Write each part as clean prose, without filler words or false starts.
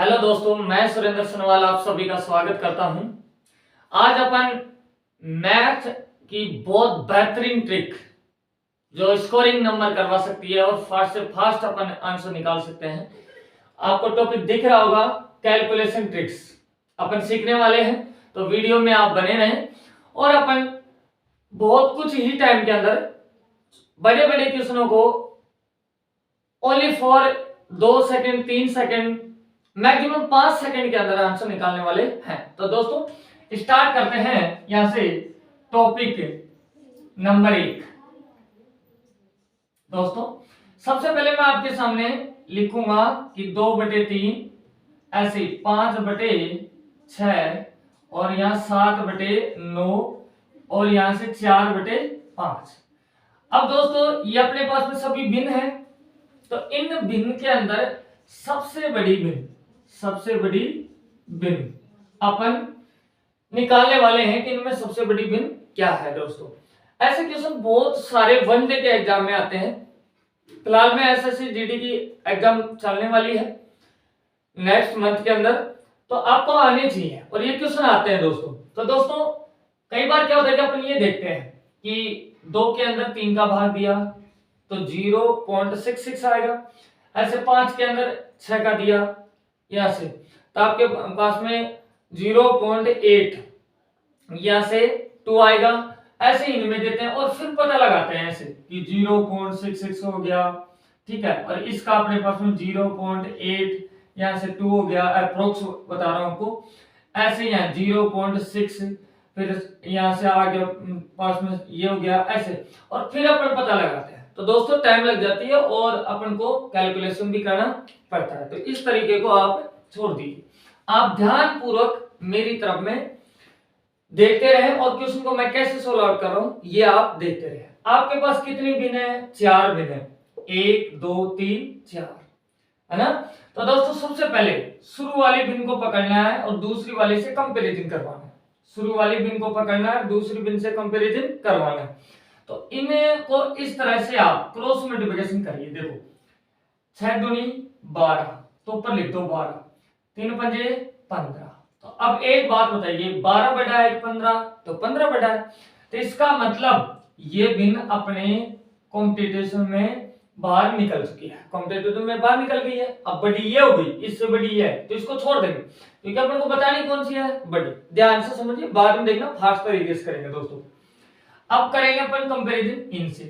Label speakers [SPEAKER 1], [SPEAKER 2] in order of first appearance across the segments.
[SPEAKER 1] Hello दोस्तों, मैं सुरेंद्र सनवाल आप सभी का स्वागत करता हूं। आज अपन मैथ की बहुत बेहतरीन ट्रिक जो स्कोरिंग नंबर करवा सकती है और फास्ट से फास्ट अपन आंसर निकाल सकते हैं। आपको टॉपिक दिख रहा होगा, कैलकुलेशन ट्रिक्स अपन सीखने वाले हैं, तो वीडियो में आप बने रहें और अपन बहुत कुछ ही टाइम के अंदर बड़े बड़े क्वेश्चनों को only for 2 second 3 second maximum 5 second के अंदर आंसर निकालने वाले हैं। तो दोस्तों स्टार्ट करते हैं यहां से टॉपिक नंबर 1। दोस्तों सबसे पहले मैं आपके सामने लिखूंगा कि 2/3 ऐसे 5/6 और यहां 7/9 और यहां से 4/5। अब दोस्तों ये अपने पास में सभी भिन्न है, तो इन भिन्न के अंदर सबसे बड़ी भिन्न अपन निकालने वाले हैं कि इनमें सबसे बड़ी भिन्न क्या है। दोस्तों ऐसे क्वेश्चन बहुत सारे वनडे के एग्जाम में आते हैं। फिलहाल में एसएससी जीडी की एग्जाम चलने वाली है नेक्स्ट मंथ के अंदर, तो आपको आने चाहिए और ये क्वेश्चन आते हैं दोस्तों। तो दोस्तों कई बार क्या होता है कि अपन ये देखते हैं कि 2 के अंदर 3 का भाग दिया तो 0.66 आएगा, ऐसे 5 के अंदर 6 का दिया यहां से तो आपके पास में 0.8 यहां से 2 आएगा। ऐसे इनमें देते हैं और फिर पता लगाते हैं ऐसे कि 0.66 हो गया, ठीक है, और इसका अपने पास में 0.8 यहां से 2 हो गया, अप्रोक्स बता रहा हूं आपको। ऐसे यहाँ 0.6 फिर यहां से आगे पास में ये हो गया ऐसे, और फिर अपन पता लगाते हैं। तो दोस्तों टाइम लग जाती है और अपन को कैलकुलेशन भी करना पड़ता है, तो इस तरीके को आप छोड़ दीजिए। आप ध्यान पूर्वक मेरी तरफ में देखते रहे और क्वेश्चन को मैं कैसे सोल्व आउट कर रहा हूं ये आप देखते रहे। आपके पास कितनी भिन्न है? 4 भिन्न है, 1 2 3 4, है ना। तो दोस्तों सबसे पहले शुरू वाली भिन्न को पकड़ना है और दूसरी वाली से कंपैरिजन करवाना है। शुरू वाली भिन्न को पकड़ना है, दूसरी भिन्न से कंपैरिजन करवाना है। तो इनको इस तरह से आप क्रॉस मल्टीप्लिकेशन करिए। देखो 6 दूनी 12, तो ऊपर लिख दो 12, 3 पंजे 15। तो अब एक बात बताइए, 12 बटा है 15 तो 15 बटा है, तो इसका मतलब ये भिन्न अपने कॉम्पिटिशन में बाहर निकल चुकी है, कॉम्पिटिटिव में बाहर निकल गई है। अब बड़ी ये हो गई, इससे बड़ी ये है, तो इसको छोड़ देंगे क्योंकि अपन को बतानी कौन सी है, बड़ी। ध्यान से समझिए, बाद में देखना फास्ट तरीके से करेंगे दोस्तों। अब करेंगे अपन कंपैरिजन इनसे।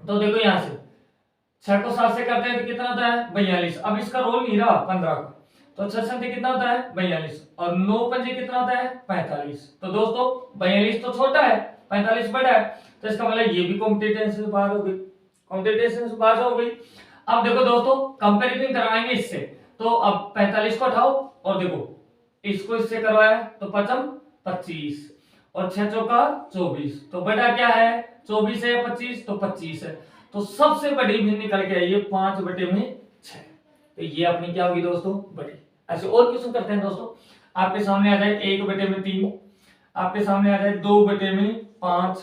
[SPEAKER 1] तो देखो यहां से 6 को 7 से करते हैं तो कितना होता है? 42। अब इसका रोल नहीं रहा 15 का, तो 6 से कितना होता है? 42, और 9 पंजे कितना होता है? 45। तो दोस्तों 42 तो छोटा है, 45 बड़ा है, तो इसका मतलब ये भी कॉम्पिटिशन से बाहर हो गई, कॉम्पिटिशन से बाहर हो गई। अब देखो दोस्तों कंपैरिजन करवाएंगे इससे, तो अब 45 को हटाओ और देखो इसको इससे करवाया तो 5 25 और 6 चौका 24, तो बड़ा क्या है? 24 है, 25 तो 25 है। तो सबसे बड़ी भिन्न निकल के आई है 5/6, तो ये अपनी क्या होगी दोस्तों? बड़ी। ऐसे और क्वेश्चन करते हैं दोस्तों। आपके सामने आ जाए 1/3, आपके सामने आ जाए 2/5,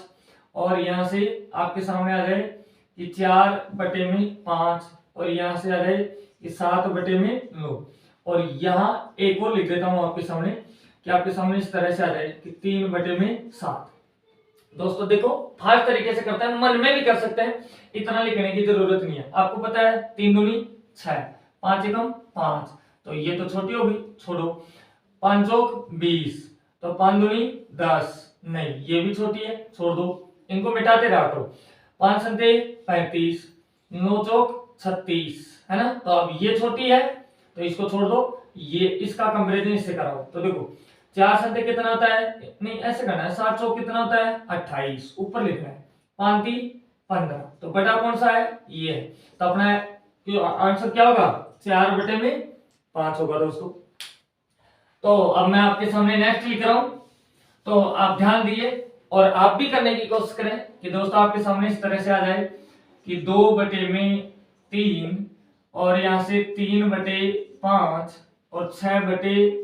[SPEAKER 1] और यहां से आपके सामने आ जाए कि 4/5, और यहां से आ जाए कि 7/9, और यहां एक और लिख देता हूं आपके सामने कि आपके सामने इस तरह से आ जाए कि 3/7। दोस्तों देखो फास्ट तरीके से करता है, मन में भी कर सकते हैं, इतना लिखने की जरूरत नहीं है। आपको पता है 3 दूनी 6, 5 एकम 5, तो ये तो छोटी होगी, छोड़ो। 5 चौक 20, तो 5 दूनी 10, नहीं ये भी छोटी है, छोड़ दो, इनको मिटाते रहा करो। 5 संते 35, 9 चौक 36, है ना। तो अब ये छोटी है तो इसको छोड़ दो, ये इसका कंपैरिजन इससे कराओ। तो देखो 4 संते कितना होता है? नहीं ऐसे करना है, 7 चौक कितना होता है? 28, ऊपर लिखना है। 5 3 15, तो बटा कौन सा है? ये है। तो अपना आंसर क्या होगा? 4/5 होगा दोस्तों। तो अब मैं आपके सामने नेक्स्ट लिख रहा हूं, तो आप ध्यान दिए और आप भी करने की कोशिश करें कि दोस्तों आपके सामने इस तरह से आ जाए कि 2/3 और यहां से 3/5 और 6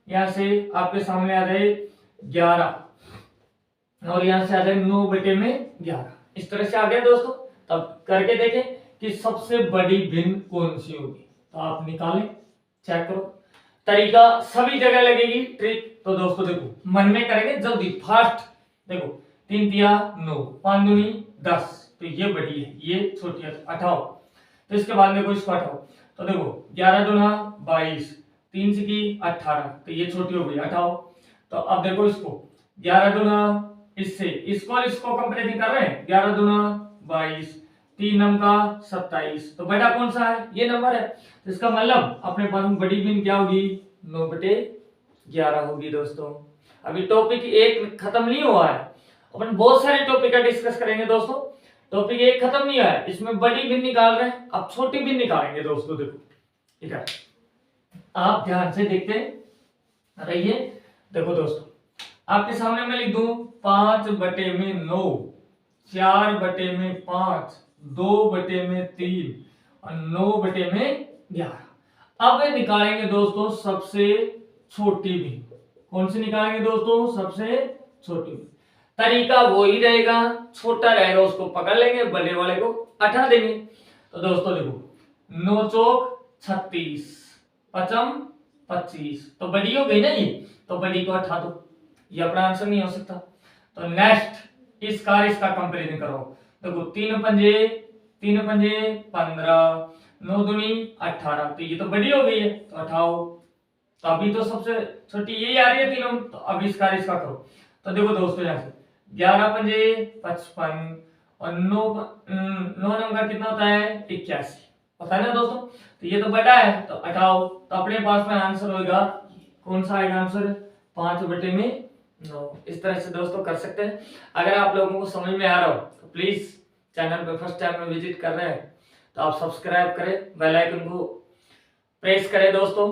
[SPEAKER 1] यहां से आपके सामने आ जाए 11, और यहां से आ जाए 9/11। इस तरह से आ गया दोस्तों। तब करके देखें कि सबसे बड़ी भिन्न कौन सी होगी, तो आप निकालें, चेक करो। तरीका सभी जगह लगेगी ट्रिक। तो दोस्तों देखो मन में करेंगे जल्दी फास्ट। देखो 3 तिया 9, 5 दूनी 10, तो ये बड़ी है ये छोटी है, हटाओ। तो इसके बाद में इसको हटाओ। तो देखो 11 दूना 22, 3 से की 18, तो ये छोटी हो गई, हटाओ। तो अब देखो इसको 11 दूना इससे इसको कंपेरिजन कर रहे हैं, 11 दूना 22, 3 नम का 27, तो बड़ा कौन सा है, ये नंबर है। तो इसका मतलब अपने पास में बड़ी बिन क्या होगी, 9/11 होगी दोस्तों। अभी टॉपिक 1 खत्म नहीं हुआ है, अपन बहुत सारे टॉपिक का डिस्कस करेंगे दोस्तों। टॉपिक 1 खत्म नहीं हुआ है, इसमें बड़ी बिन निकाल रहे हैं, अब छोटी बिन निकालेंगे दोस्तों। देखो ठीक है, आप ध्यान से देखते रहिए। देखो दोस्तों आपके सामने मैं लिख दूं 5/9, 4/5, 2/3 और 9/11। अब निकालेंगे दोस्तों सबसे छोटी भी। कौन सी निकालेंगे दोस्तों, सबसे छोटी भी। तरीका वो ही रहेगा, छोटा रहेगा उसको पकड़ लेंगे, बड़े वाले को हटा देंगे। तो दोस्तों देखो 9 चौक 36, 5 25, तो बड़ी हो गई ना ये, तो बड़ी को हटा दो, ये अपना आंसर नहीं हो सकता। तो नेक्स्ट इसका कंपैरिजन करो। देखो 3 पंजे 15, 9 दूनी 18, तो ये तो बड़ी हो गई है, तो हटाओ। तो अभी तो सबसे छोटी यही आ रही है तीनों, तो अब इसका करो। तो देखो दोस्तों यहाँ से 11 पंजे 55 और 9 नंबर कितना होता है, 81, पता है ना दोस्तों। तो ये तो बड़ा है, तो हटाओ। तो अपने पास में आंसर होगा, कौन सा आएगा आंसर, 5/9। इस तरह से दोस्तों कर सकते हैं। अगर आप लोगों को समझ में आ रहा हो तो प्लीज चैनल पे फर्स्ट टाइम में विजिट कर रहे हैं तो आप सब्सक्राइब करें, बेल आइकन को प्रेस करें दोस्तों,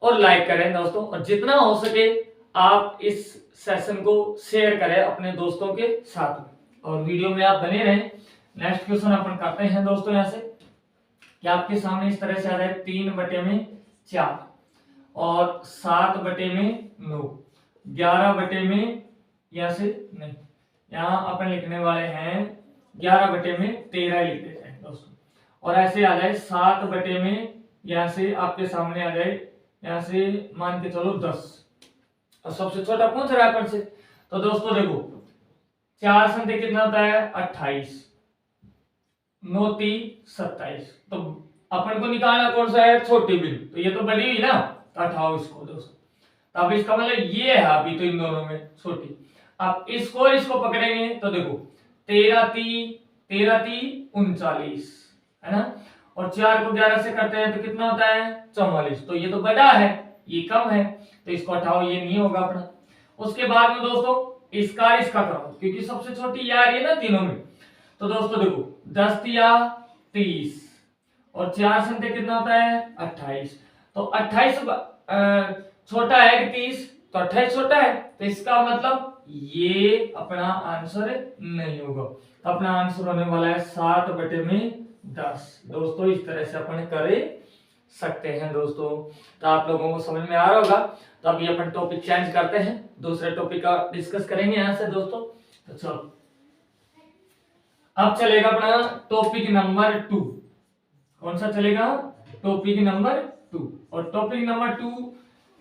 [SPEAKER 1] और लाइक करें दोस्तों, और जितना हो सके आप इस सेशन को शेयर करें अपने दोस्तों के साथ में, और वीडियो में आप बने रहें। नेक्स्ट क्वेश्चन अपन करते हैं दोस्तों यहाँ से, कि आपके सामने इस तरह से आ रहा है 3/4 और 7/9, 11/, यहाँ से नहीं, यहाँ अपन लिखने वाले हैं 11/13 लिख देते हैं दोस्तों। और ऐसे आ जाए 7/, यहाँ से आपके सामने आ जाए, यहाँ से मान के चलो 10, और सबसे छोटा पूछ रहा है अपन से। तो दोस्तों देखो 4 संख्या कितना होता है, 28, 9 3 27, तो अपन को निकालना कौन सा है, छोटी बिन, तो ये तो बड़ी हुई ना, तो हटाओ इसको दोस्तों। तो अब इसका मतलब ये है अभी तो इन दोनों में छोटी। अब इसको पकड़ेंगे तो देखो 13 3 39 है ना, और 4 को 11 से करते हैं तो कितना होता है, 44, तो ये तो बड़ा है ये कम है, तो इसको हटाओ, ये नहीं होगा अपना। उसके बाद में दोस्तों इसका करो, क्योंकि सबसे छोटी ये आ रही है ना तीनों में। तो दोस्तों देखो 10 तिया 30 और 4 संख्या कितना होता है, 28, तो 28 छोटा है कि 30, तो 28 छोटा है, तो इसका मतलब ये अपना आंसर नहीं होगा। तो अपना आंसर होने वाला है 7/10 दोस्तों। इस तरह से अपन कर सकते हैं दोस्तों। तो आप लोगों को समझ में आ रहा होगा। तो अभी अपन टॉपिक चेंज करते हैं, दूसरे टॉपिक का डिस्कस करेंगे यहाँ से दोस्तों। तो चलो अब चलेगा अपना टॉपिक नंबर 2। कौन सा चलेगा, टॉपिक नंबर 2। और टॉपिक नंबर 2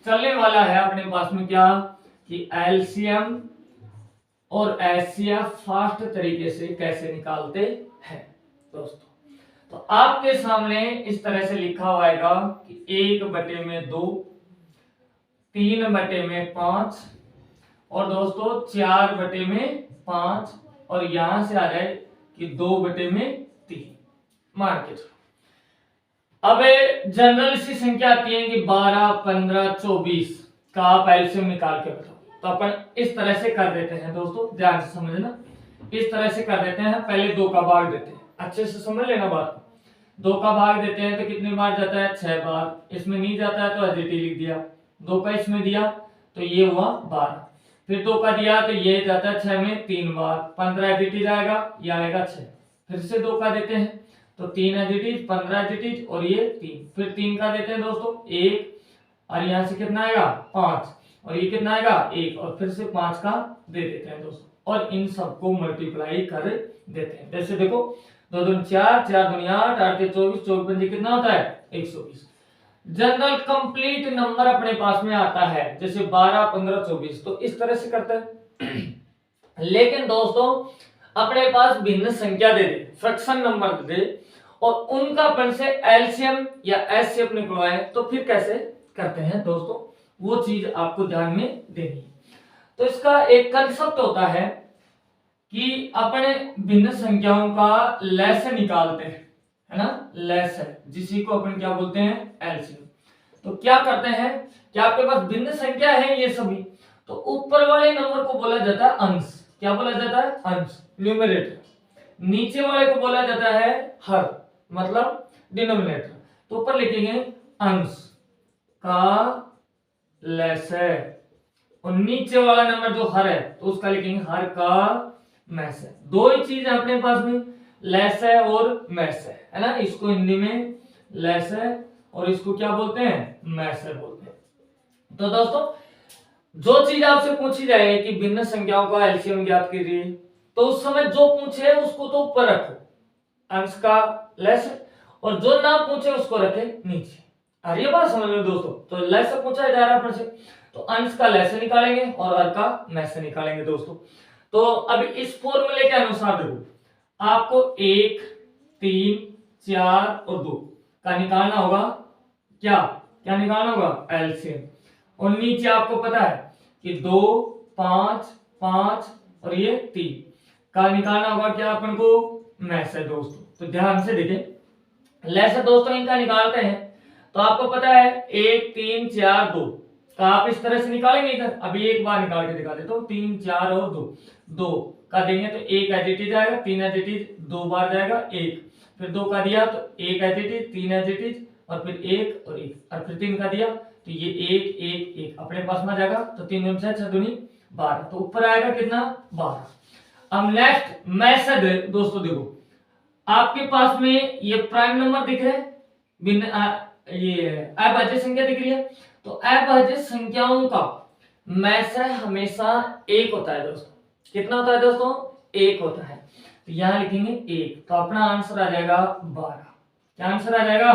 [SPEAKER 1] चलने वाला है अपने पास में क्या, कि एलसीएम और एचसीएफ फास्ट तरीके से कैसे निकालते हैं दोस्तों। तो आपके सामने इस तरह से लिखा हुआ आएगा कि 1/2, 3/5 और दोस्तों 4/5, और यहां से आ जाए कि 2/3 मान के चलो। अब जनरल सी संख्या आती है कि 12 15 24 का आप एलसीएम निकाल के बताओ। तो अपन इस तरह से कर देते हैं दोस्तों, ध्यान से समझना। इस तरह से कर देते हैं, पहले 2 का भाग देते हैं, अच्छे से समझ लेना बात। 2 का भाग देते हैं तो कितने बार जाता है, 6 बार। इसमें नहीं जाता है तो एडिटी लिख दिया। 2 का इसमें दिया तो ये हुआ 12, फिर 2 का दिया तो ये जाता है 6 में 3 बार, 15 एडिटी जाएगा, ये आएगा 6। फिर से 2 का देते हैं तो 3 एडिटीज, 15 एडिटीज, और ये 3। फिर 3 का देते हैं दोस्तों 1, और यहाँ से कितना आएगा 5, और ये कितना आएगा 1, और फिर से 5 का दे देते हैं दोस्तों, और इन सबको मल्टीप्लाई कर देते हैं। जैसे देखो 2 दूनी 4, 4 दूनी 8, 8 के 24, 24 पंजे कितना होता है 120। जनरल कंप्लीट नंबर अपने पास में आता है, जैसे 12, 15, 24, तो इस तरह से करते हैं। लेकिन दोस्तों अपने पास भिन्न संख्या दे दे, फ्रैक्शन नंबर दे दे, और उनका अपन से एलसीएम या एचसीएफ निकलवाए, तो फिर कैसे करते हैं दोस्तों, वो चीज आपको ध्यान में देनी है। तो इसका एक कंसेप्ट होता है कि अपने भिन्न संख्याओं का लैसे निकालते हैं, है ना, लैसे, जिसी को अपन क्या बोलते हैं, एलसीएम। तो क्या करते हैं कि आपके पास भिन्न संख्या है ये सभी, तो ऊपर वाले नंबर को बोला जाता है अंश। क्या बोला जाता है, अंश, न्यूमरेटर। नीचे वाले को बोला जाता है हर, मतलब डिनोमिनेटर। तो ऊपर लिखेंगे अंश का लैसे, और नीचे वाला नंबर जो हर है तो उसका लिखेंगे हर का मैस है। दो ही चीज है अपने पास में, लेस है और मैस है ना। इसको हिंदी में लेस है और इसको क्या बोलते हैं, मैस है बोलते हैं। तो दोस्तों जो चीज आपसे पूछी जाए कि भिन्न संख्याओं का एलसीएम ज्ञात कीजिए, तो उस समय जो पूछे उसको तो ऊपर रखो, अंश का लेस, और जो ना पूछे उसको रखे नीचे। और ये बात समझ लो दोस्तों, तो लेस पूछा जा रहा है, तो अंश का लेस निकालेंगे और हर का मैस निकालेंगे दोस्तों। तो अभी इस फॉर्मूले के अनुसार देखो, आपको 1, 3, 4 और 2 का निकालना होगा, क्या क्या निकालना होगा, एलसीएम। और नीचे आपको पता है कि 2, 5, 5 और ये 3 का निकालना होगा, क्या अपन को, मैस है दोस्तों। तो ध्यान से देखें, लेस दोस्तों इनका निकालते हैं, तो आपको पता है 1, 3, 4, 2 का आप इस तरह से निकालेंगे इधर। अभी एक बार निकाल के दिखा देता हूं, 3, 4 और 2 का देंगे तो 1 एज इट इज आएगा, 3 एज इट इज, 2 बार जाएगा 1, फिर 2 का दिया तो 1 as it is, 3 as it is, और फिर 1 और 1, और फिर 3 का दिया तो ये 1, 1, 1 अपने पास में जाएगा, तो 3 दूनी 6, 6 दूनी 12, तो ऊपर आएगा कितना, 12। अब नेक्स्ट मैसेज दोस्तों देखो, आपके पास में ये प्राइम नंबर दिख रहे हैं, ये अभाज्य संख्या दिख रही है, तो अभाज्य संख्याओं का मैसेज हमेशा 1 होता है दोस्तों। कितना होता है दोस्तों, 1 होता है। तो यहां लिखेंगे 1, तो अपना आंसर आ जाएगा 12। क्या आंसर आ जाएगा,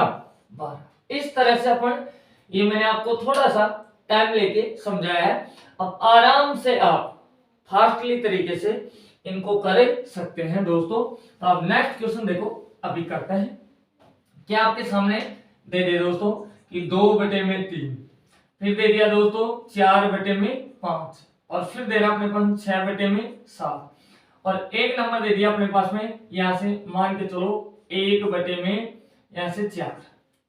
[SPEAKER 1] 12। इस तरह से अपन, ये मैंने आपको थोड़ा सा टाइम लेके समझाया है, अब आराम से आप फास्टली तरीके से इनको कर सकते हैं दोस्तों। तो आप नेक्स्ट क्वेश्चन देखो, अभी करते हैं। क्या आपके सामने दे दे दोस्तों कि 2/3, फिर दे दिया दोस्तों 4/5, और फिर दे रहा अपने पास 6/7, और एक नंबर दे दिया अपने पास में, यहां से मान के चलो 1/4,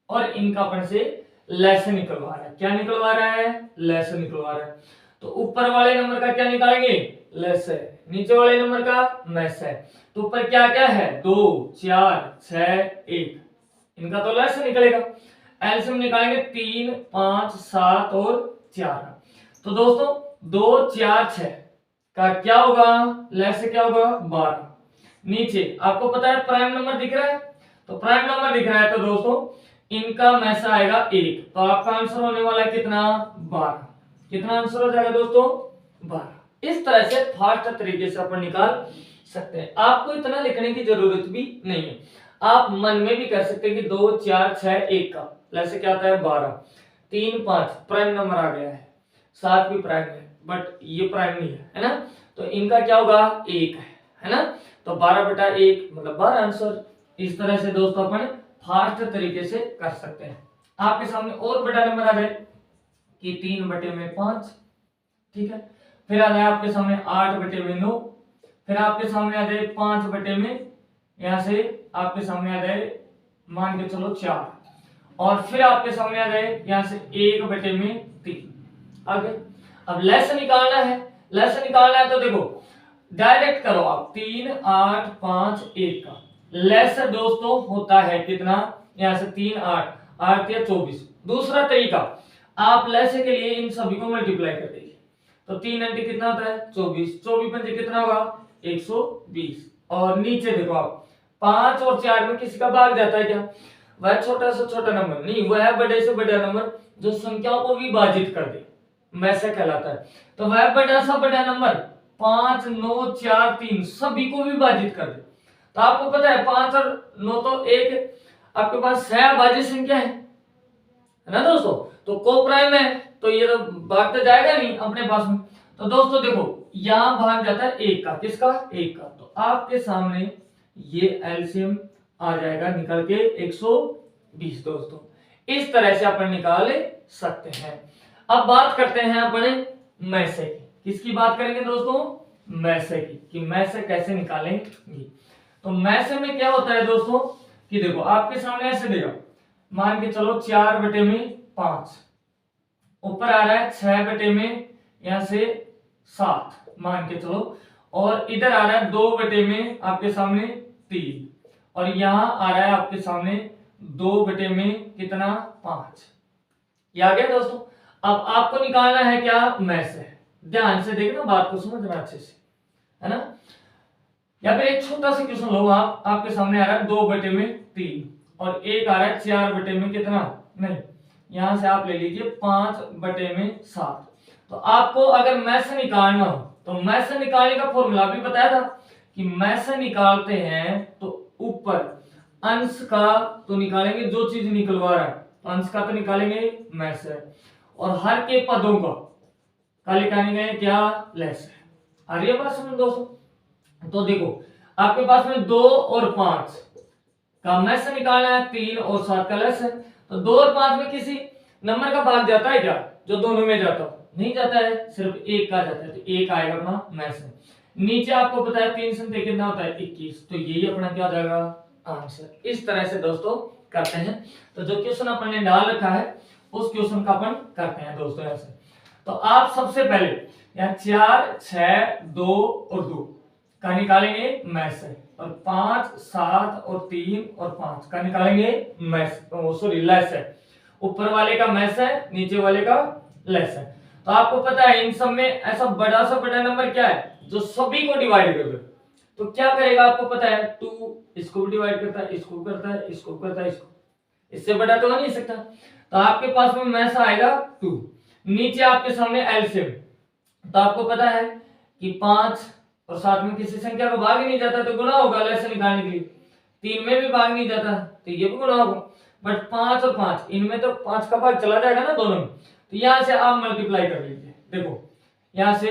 [SPEAKER 1] और इनका अपन से लेस निकलवा रहा है। क्या निकलवा रहा है, लेस निकलवा रहा है। तो ऊपर वाले नंबर का क्या निकालेंगे, लेस है, नीचे वाले नंबर का मैस है। तो ऊपर क्या क्या है, 2, 4, 6, 1, इनका तो लेस निकलेगा। एलसीएम निकालेंगे 3, 5, 7 और 4। तो दोस्तों 2, 4, 6 का क्या होगा, लेस क्या होगा, 12। नीचे आपको पता है प्राइम नंबर दिख रहा है, तो प्राइम नंबर दिख रहा है, तो दोस्तों इनका मैसा आएगा 1, तो आपका आंसर होने वाला है कितना, 12। कितना आंसर हो जाएगा दोस्तों, 12। इस तरह से फास्ट तरीके से अपन निकाल सकते हैं। आपको इतना लिखने की जरूरत भी नहीं है, आप मन में भी कर सकते हैं कि 2, 4, 6, 1 का वैसे क्या आता है, 12, 3, 5 प्राइम नंबर आ गया है, 7 भी प्राइम है, बट ये प्राइम नहीं है ना, तो इनका क्या होगा, 1 है ना। तो 12/1 मतलब 12 आंसर। इस तरह से दोस्तों अपन फास्ट तरीके से कर सकते हैं। आपके सामने और बड़ा नंबर आ जाए कि 3/5, ठीक है, फिर आ जाए आपके सामने 8/9, फिर आपके सामने आ जाए 5/, यहां से आपके सामने आ जाए मान के चलो 4, और फिर आपके सामने आ जाए यहां से 1/3 आगे। अब लेस निकालना है, लेस निकालना है तो देखो डायरेक्ट करो आप, 3, 8, 5, 1 का लेस दोस्तों होता है कितना, यहां से 3, 8, 8 या 24। दूसरा तरीका, आप लेस के लिए इन सभी को मल्टीप्लाई कर दीजिए, तो 3 अंटे कितना होता है, 24, 24 पंजे कितना होगा, 120। और नीचे देखो आप 5 और 4 में किसी का भाग जाता है क्या, वह छोटा से छोटा नंबर नहीं, वह बड़े से बड़ा नंबर जो संख्याओं को विभाजित कर दे, वैसे कहलाता है। तो वह बड़ा सा बड़ा नंबर 5, 9, 4, 3 सभी को विभाजित कर दे। तो आपको पता है 5 और 9 तो एक आपके पास 6 अभाज्य संख्या है है ना दोस्तों। तो को प्राइम है तो ये तो भाग तो जाएगा नहीं अपने पास में। तो दोस्तों देखो यहां भाग जाता है एक का, किसका, एक का। तो आपके सामने ये एलसीएम आ जाएगा निकल के 120 दोस्तों। इस तरह से अपन निकाल सकते हैं। अब बात करते हैं अपने मैसे की। किसकी बात करेंगे दोस्तों, मैसे की, कि मैसे कैसे निकालेंगे। तो मैसे में क्या होता है दोस्तों कि देखो आपके सामने ऐसे देगा, मान के चलो 4/5, ऊपर आ रहा है 6/में यहां से 7 मान के चलो, और इधर आ रहा है 2/में आपके सामने 3, और यहां आ रहा है आपके सामने 2/में कितना, 5। ये आ गया दोस्तों। अब आपको निकालना है क्या, मैसे। ध्यान से देखना, बात को समझना अच्छे से, है ना। या फिर एक छोटा सा क्वेश्चन लो, आप आपके सामने आ रहा है 2/3, और एक आ रहा है 4/में कितना, नहीं, यहां से आप ले लीजिए 5/7। तो आपको अगर मैसे निकालना हो तो मैसे निकालने का फॉर्मूला भी बताया था कि मैसे निकालते हैं तो ऊपर अंश का तो निकालेंगे, जो चीज निकलवा रहा है अंश का तो निकालेंगे मैसे, और हर के पदों का निकालेंगे क्या, लेस है। आ रही है बात समझ दोस्तों। तो देखो आपके पास में 2 और 5 का मैसे निकालना है, 3 और 7 का लेस है। तो 2 और 5 में किसी नंबर का भाग जाता है क्या, जो दोनों में जाता हो, नहीं जाता है, सिर्फ एक का जाता है। तो एक आएगा अपना मैसे। नीचे आपको पता है 3 संख्या कितना होता है, 21। तो यही अपना क्या हो जाएगा, आंसर। इस तरह से दोस्तों करते हैं। तो जो क्वेश्चन अपन ने डाल रखा है उस क्वेश्चन का अपन करते हैं दोस्तों ऐसे। तो आप सबसे पहले यहाँ 4, 6, 2 और 2 का निकालेंगे मैसे, और 5, 7 और 3 और 5 का निकालेंगे लेस है। ऊपर वाले का मैस है, नीचे वाले का लेस है। तो आपको पता है इन सब में ऐसा बड़ा सा बड़ा नंबर क्या है जो सभी को डिवाइड कर दे। तो क्या करेगा आपको पता है, 2 इसको भी डिवाइड करता है, इसको करता है, इसको करता है, इसको, इससे बड़ा तो हो नहीं सकता। तो आपके पास में मैस आएगा 2। नीचे आपके सामने एलसीएम, तो आपको पता है कि 5 और 7 में किसी संख्या को भाग ही नहीं जाता तो गुणा होगा लेस निकालने के लिए। 3 में भी भाग नहीं जाता तो ये भी गुणा होगा। बट 5 और 5 इनमें तो 5 का भाग चला जाएगा ना दोनों में। तो यहां से आप मल्टीप्लाई कर लीजिए। देखो यहां से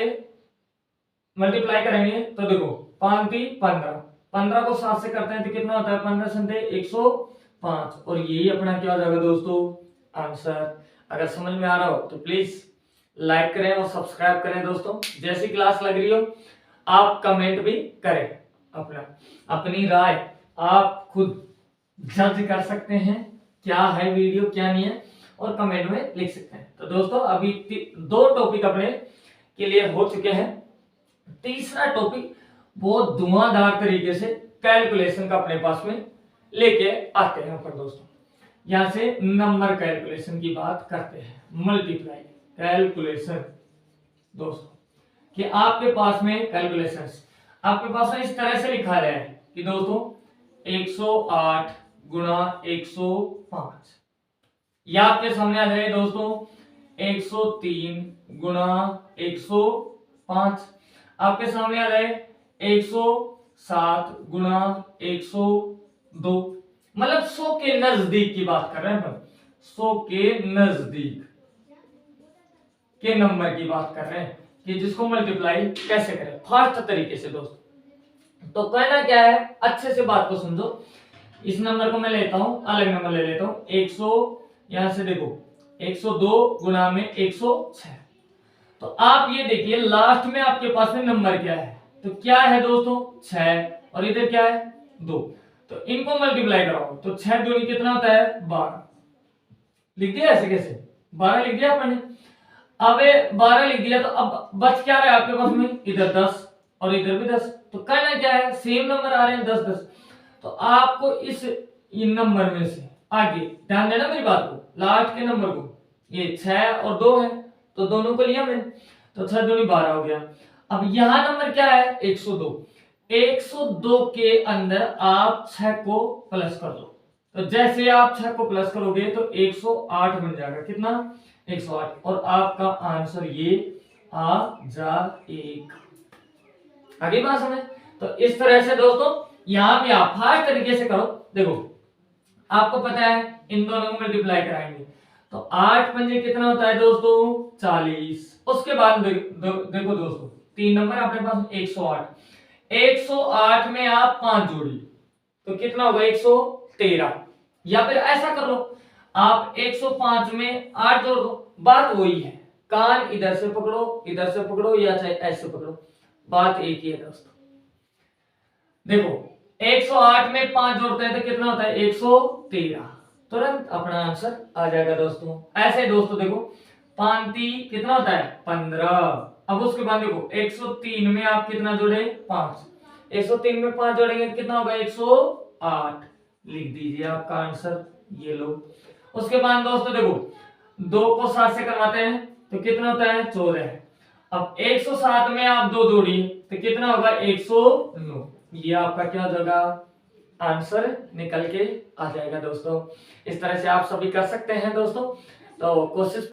[SPEAKER 1] मल्टीप्लाई करेंगे तो देखो 5 3 15, 15 को 7 से करते हैं तो कितना होता है, 15 संख्या 105, और यही अपना क्या हो जाएगा दोस्तों, आंसर। अगर समझ में आ रहा हो तो प्लीज लाइक करें और सब्सक्राइब करें दोस्तों। जैसी क्लास लग रही हो आप कमेंट भी करें, अपनी राय आप खुद जज कर सकते हैं क्या है वीडियो क्या नहीं है, और कमेंट में लिख सकते हैं। तो दोस्तों अभी 2 टॉपिक अपने क्लियर हो चुके हैं। तीसरा टॉपिक बहुत धुआंधार तरीके से कैलकुलेशन का अपने पास में लेके आते हैं अपन दोस्तों। यहां से नंबर कैलकुलेशन की बात करते हैं, मल्टीप्लाई कैलकुलेशन दोस्तों। कि आपके पास में कैलकुलेशन आपके पास में इस तरह से लिखा गया है कि दोस्तों 108 गुणा 105, या आपके सामने आ जाए दोस्तों 103 गुणा 105, आपके सामने आ जाए 107 गुणा 102। मतलब 100 के नजदीक की बात कर रहे हैं अपन, 100 के नजदीक के नंबर की बात कर रहे हैं कि जिसको मल्टीप्लाई कैसे करें फास्ट तरीके से दोस्तों। तो कहना क्या है, अच्छे से बात को समझो। इस नंबर को मैं लेता हूं, अलग नंबर ले लेता हूं 100, यहां से देखो 102 गुणा में 106। तो आप ये देखिए लास्ट में आपके पास में नंबर क्या है, तो क्या है दोस्तों 6, और इधर क्या है 2। तो इनको मल्टीप्लाई कराओ तो 6 दूनी कितना होता है 12। लिख दिया ऐसे कैसे, 12 लिख दिया अपन ने। अब 12 लिख दिया तो अब बच क्या रहा है आपके पास में, इधर 10 और इधर भी 10। तो कहना क्या है, सेम नंबर आ रहे हैं 10 10। तो आपको इस नंबर में से आगे ध्यान देना मेरी बात को, लास्ट के नंबर को, ये 6 और 2 है तो दोनों को लिया मैंने, तो 6 दूनी 12 हो गया। अब यहां नंबर क्या है 102, 102 के अंदर आप 6 को प्लस कर दो। तो जैसे आप 6 को प्लस करोगे तो 108 बन जाएगा, कितना 108, और आपका आंसर ये आ जाएगा। आगे बात समझ। तो इस तरह से दोस्तों यहां भी आप फास्ट तरीके से करो। देखो आपको पता है इन दोनों को मल्टीप्लाई कराएंगे तो 8 पंजे कितना होता है दोस्तों 40। उसके बाद देखो दोस्तों 3 नंबर अपने पास 108। 108 में आप 5 जोड़िए तो कितना होगा 113। या फिर ऐसा कर लो आप 105 में 8 जोड़ दो, बात वही है। कान इधर से पकड़ो या चाहे ऐसे पकड़ो, बात एक ही है दोस्तों। देखो 108 में 5 जोड़ते हैं तो कितना होता है 113। तुरंत अपना आंसर आ जाएगा दोस्तों। ऐसे दोस्तों देखो 5 कितना होता है 15। अब उसके बाद देखो 103 में आप कितना जोड़े 5, 103 में 5 जोड़ेंगे तो कितना होगा 108। लिख दीजिए आपका आंसर, ये लो। उसके बाद दोस्तों देखो 2 को 7 से करवाते हैं तो कितना होता है 14। अब 107 में आप 2 जोड़िए तो कितना होगा 109। ये आपका क्या हो जाएगा आंसर निकल के आ जाएगा दोस्तों। इस तरह से आप सभी कर सकते हैं दोस्तों। तो कोशिश